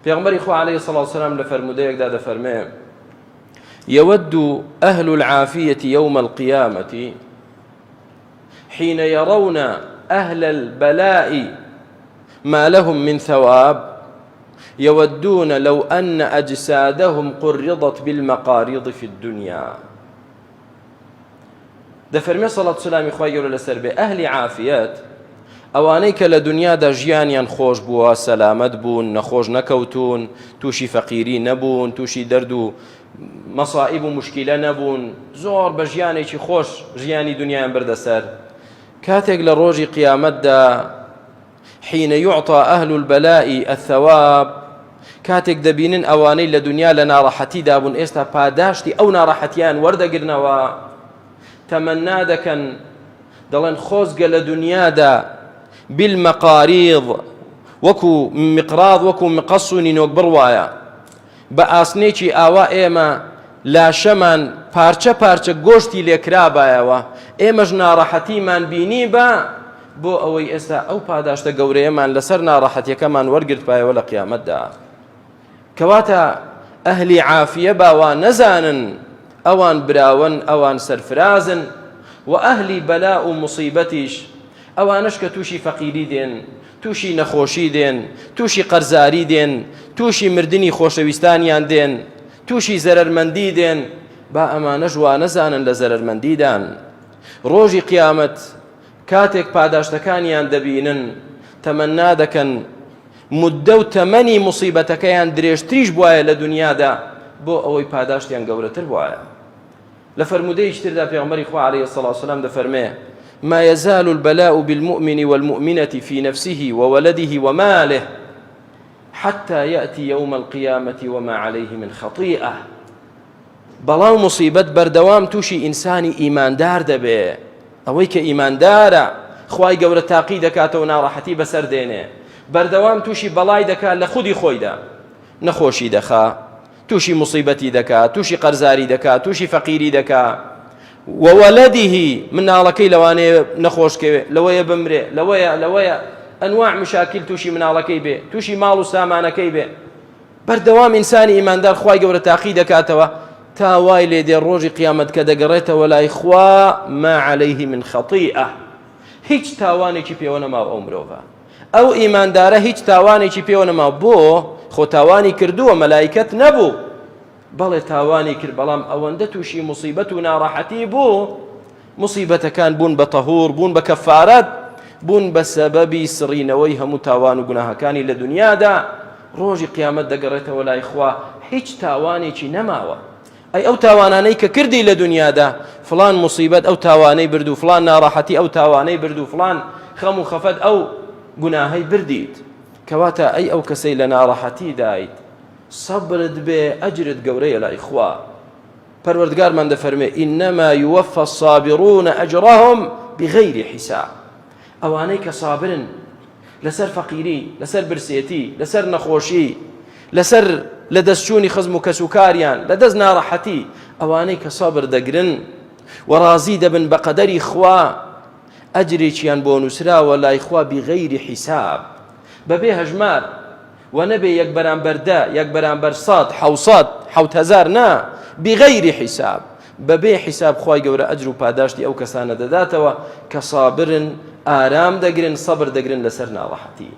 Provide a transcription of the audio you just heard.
پێغەمبەری خوا عەلەیهی سەڵاتو وەسەلام لە فەرموودەیەکدا دەفەرمێ يود أهل العافية يوم القيامة حين يرون أهل البلاء ما لهم من ثواب يودون لو أن أجسادهم قرضت بالمقاريض في الدنيا. دەفەرمێ سەڵات سلامی خوای گەورە لەسەر بێ ئەهلی عافیەت ئەوانەی کە لە دنیادا ژیانیان خۆش بووە، سەلامەت بوون، نەخۆش نەکەوتون، تووشی فەقیری نەبوون، تووشی دەرد و مەسائب و مشکیلە نەبوون، زۆر بە ژیانێکی خۆش ژیانی دنیایان بردەسەر. کاتێک لە ڕۆژی قیامەتدا حين يعطى أهل البلاء الثواب، کاتێک دەبینن ئەوانەی لە دنیا لە ناڕەحەتیدا بوون ئێستا پاداشتی ئەو ناڕەحەتیان وەردەگرنەوە، تەمەنا دەکەن دەڵێن خۆزگە لە دنیادا بالمەقاریض، وەکو مقراض وەکو مقەس و نینۆک بڕوایە، بە ئاسنێکی ئاوا ئێمە لاشەمان پارچە پارچە گۆشتی لێکرابایەوە، ئێمەش ناڕەحەتیمان بینی بە بۆ ئەوەی ئێستا ئەو پاداشتە گەورەیەمان لەسەر ناڕەحەتیەکەمان وەرگرت پایەوە لە قیامەتدا. کەواتە ئەهلی عافیە باوا نەزانن ئەوان براون، ئەوان سەرفرازن، و ئەهلی بەلا و مصیبەتیش ئەوانش کە تووشی فەقیری دێن، تووشی نەخۆشی دێن، تووشی قەرزاری دێن، تووشی مردنی خۆشەویستانیان دێن، تووشی زەرەرمەندی دێن، با ئەمانەش وا نەزانن لە زەرەرمەندیدان. ڕۆژی قیامەت کاتێک پاداشتەکانیان دەبینن تەمەنا دەکەن مدە و تەمەنی مصیبەتەکەیان درێژتریش بواە لە دنیادا بۆ ئەوەی پاداشتیان گەورەتر بواە. لە فەرموودەیەکی تردا پێغەمبەری خوا عەلەیهی سەڵاتو وەسەلام دەفەرمێ ما يزال البلاء بالمؤمن والمؤمنة في نفسه وولده وماله حتى يأتي يوم القيامة وما عليه من خطيئة. بەڵاو مصیبەت بەردەوام تووشی ئینسانی ئیماندار دەبێ، ئەوەی کە ئیماندارە خوای گەورە تاقی دەکاتەوە ناڕەحەتی بەسەر دێنێ، بەردەوام تووشی بەڵای دەکات لە خودی خۆیدا، نەخۆشی دەخا، تووشی مصیبەتی دەکات، تووشی قەرزاری دەکات، تووشی فەقیری دەکات، وولدیه مناڵەکەی لەوانەیە نەخۆشکەوێ، لەوەیە بمرێ، لەوەیە ئەنواع مشاکل تووشی مناڵەکەی بێ، تووشی ماڵ و سامانەکەی بێ. بەردەوام ئینسانی ئیماندار خوای گەورە تاقی دەکاتەوە تا وای لێ دێ ڕۆژی قیامەت کە دەگەڕێتەوە لای خوا ما عليه من خطیئة، هیچ تاوانێکی پێوە نەماوە ئەو مرۆڤە، ئەو ئیماندارە هیچ تاوانێکی پێوە نەماوە. بۆ خۆ تاوانی کردووە، مەلایکەت نەبوو، بەڵێ تاوانی کرد، بەڵام ئەوەندە تووشی مصیبەت و ناڕەحەتی بوو، مصیبەتەکان بوون بە تەهور، بوون بە کەفارەت، بوون بە سەبەبی سڕینەوەی هەموو تاوان و گوناهەکانی لە دنیادا. ڕۆژی قیامەت دەگەڕێتەوە لای خوا هیچ تاوانێکی نەماوە. ئەی ئەو تاوانانەی کە کردی لە دنیادا، فلان مصیبەت ئەو تاوانەی برد و فلان ناڕەحەتی ئەو تاوانەی برد و فلان خەم و خەفەت ئەو گوناهەی بردیت، کەواتە ئەی ئەو کەسەی لە ناڕەحەتی دایت سەبرت بێ، ئەجرت گەورەیە لای خوا. پەروەردگارمان دەفەرمێ ئینەما یوەفە الصابرون ئەجرەهم بغەیری حیساب. ئەوانەی کە سابرن لەسەر فەقیری، لەسەر برسێتی، لەسەر نەخۆشی، لەسەر لە دەستچوونی خزم و کەسوکاریان، لە دەست ناڕەحەتی، ئەوانەی کە سابر دەگرن و ڕازی دەبن بە قەدەری خوا، ئەجرێکیان بۆ نووسراوە لای خوا بغەیری حیساب، بەبێ هەژمار، و نەبێ یەک بەرامبەر دە، یەک بەرامبەر سەد، حەوسەد، حەوت هەزار، نا، بغەیری حیساب، بەبێ حیساب خوای گەورە ئەجر و پاداشتی ئەو کەسانە دەداتەوە کە سابرن، ئارام دەگرن، سەبر دەگرن لەسەر ناڕەحەتی.